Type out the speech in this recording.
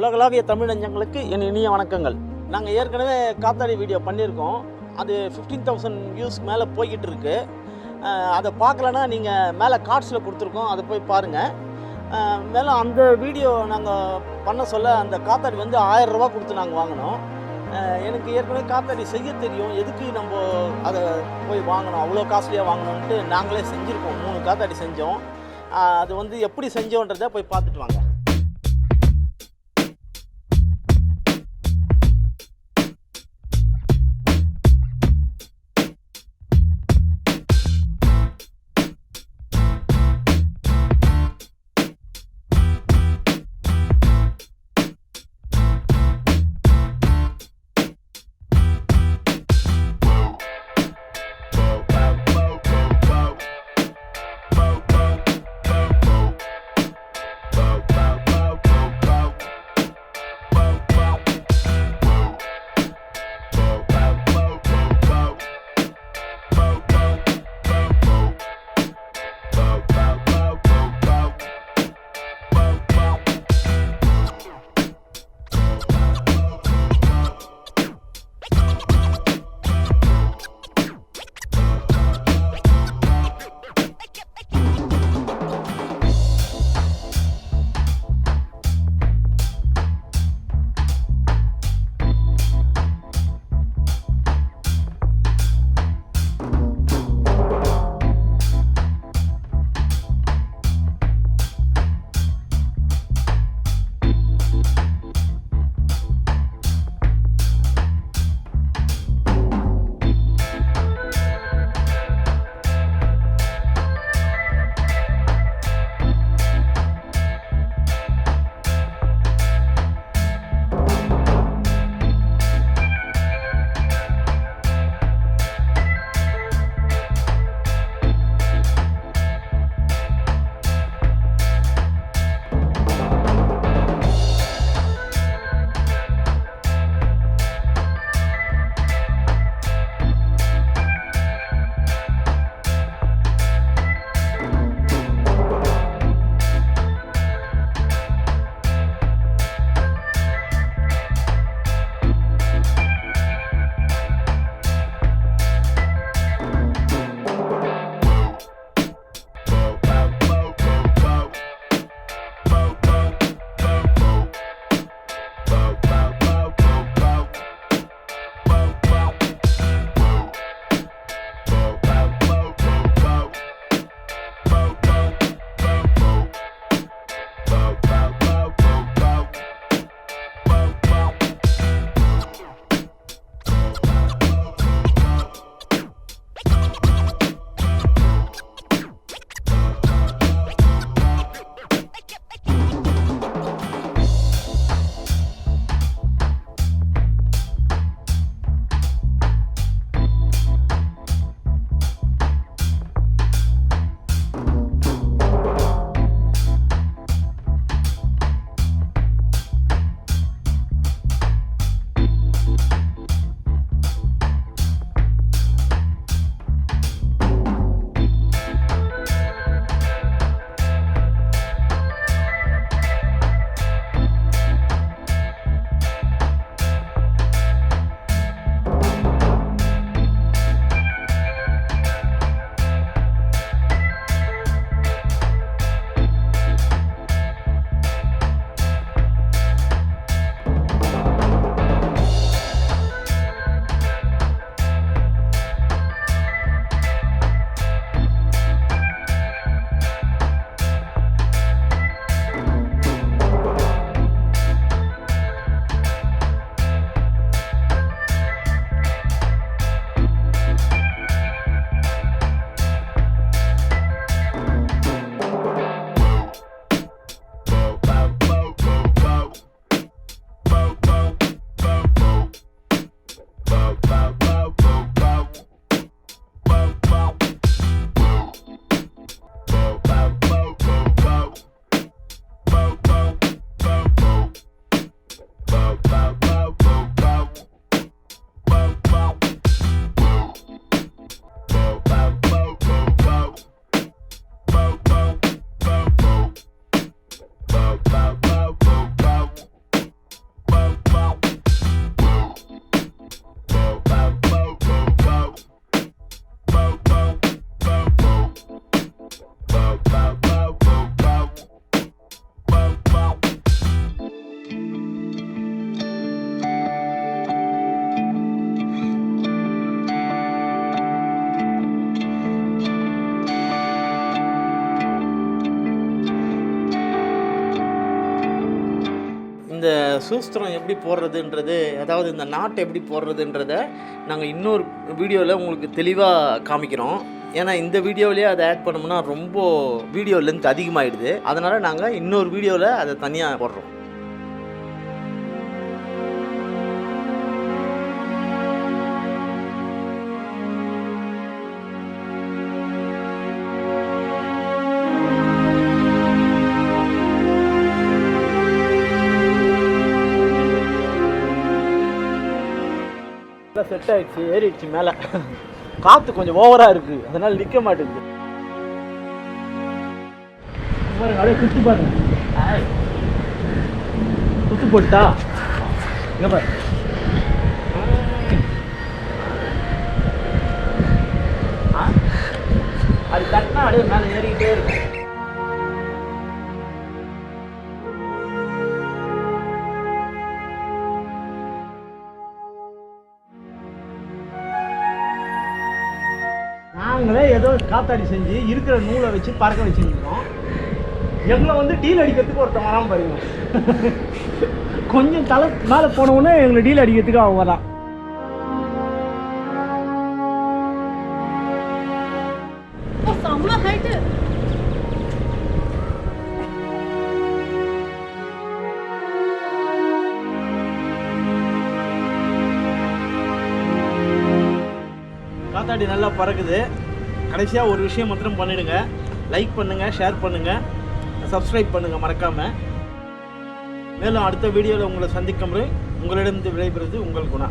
உலகளாவிய தமிழ் நெஞ்சங்களுக்கு என் இனிய வணக்கங்கள். நாங்கள் ஏற்கனவே காத்தாடி வீடியோ பண்ணியிருக்கோம். அது 15,000 வியூஸ் மேலே போய்கிட்டு இருக்கு. அதை பார்க்கலன்னா நீங்கள் மேலே கார்ட்ஸில் கொடுத்துருக்கோம், அதை போய் பாருங்கள். மேலும் அந்த வீடியோ நாங்கள் பண்ண சொல்ல அந்த காத்தாடி வந்து 1000 ரூபா கொடுத்து நாங்கள் வாங்கினோம். எனக்கு ஏற்கனவே காத்தாடி செய்ய தெரியும், எதுக்கு நம்ம அதை போய் வாங்கணும், அவ்வளோ காஸ்ட்லியாக வாங்கணுன்ட்டு நாங்களே செஞ்சுருக்கோம். 3 காத்தாடி செஞ்சோம். அது வந்து எப்படி செஞ்சோன்றதை போய் பார்த்துட்டு வாங்க. சூஸ்திரம் எப்படி போடுறதுன்றது, அதாவது இந்த நாட்டு எப்படி போடுறதுன்றதை நாங்கள் இன்னொரு வீடியோவில் உங்களுக்கு தெளிவாக காமிக்கிறோம். ஏன்னா இந்த வீடியோவிலேயே அதை ஆட் பண்ணோம்னா ரொம்ப வீடியோ லென்த் அதிகமாகிடுது. அதனால் நாங்கள் இன்னொரு வீடியோவில் அதை தனியாக போடுறோம். செட் ஆகிடுச்சு, ஏறிடுச்சு மேலே. காற்று கொஞ்சம் ஓவராக இருக்குது, அதனால் நிற்க மாட்டேங்குது. பாருங்க, அப்படியே சுற்றி பாருங்க. சுற்று போட்டா இங்கே பாரு. அது கட்டினா அப்படியே மேலே ஏறிக்கிட்டே இருக்கும். நாங்களே ஏதோ காத்தாடி செஞ்சு இருக்கிற நூலை வச்சு பறக்க வச்சுருக்கோம். எங்களை டீல் அடிக்கிறதுக்கு ஒருத்தன் வராமல் பாருங்க. கொஞ்சம் தலை மேலே போனவுடனே எங்களை டீல் அடிக்கிறதுக்கு அவன் வரான். காத்தாடி நல்லா பறக்குது. கடைசியாக ஒரு விஷயம் மாத்திரம் பண்ணிடுங்க. லைக் பண்ணுங்கள், ஷேர் பண்ணுங்கள், சப்ஸ்கிரைப் பண்ணுங்கள் மறக்காமல். மேலும் அடுத்த வீடியோவில் உங்களை சந்திக்கும் முறை உங்களிடம் விடைபெறுவது உங்கள் குணா.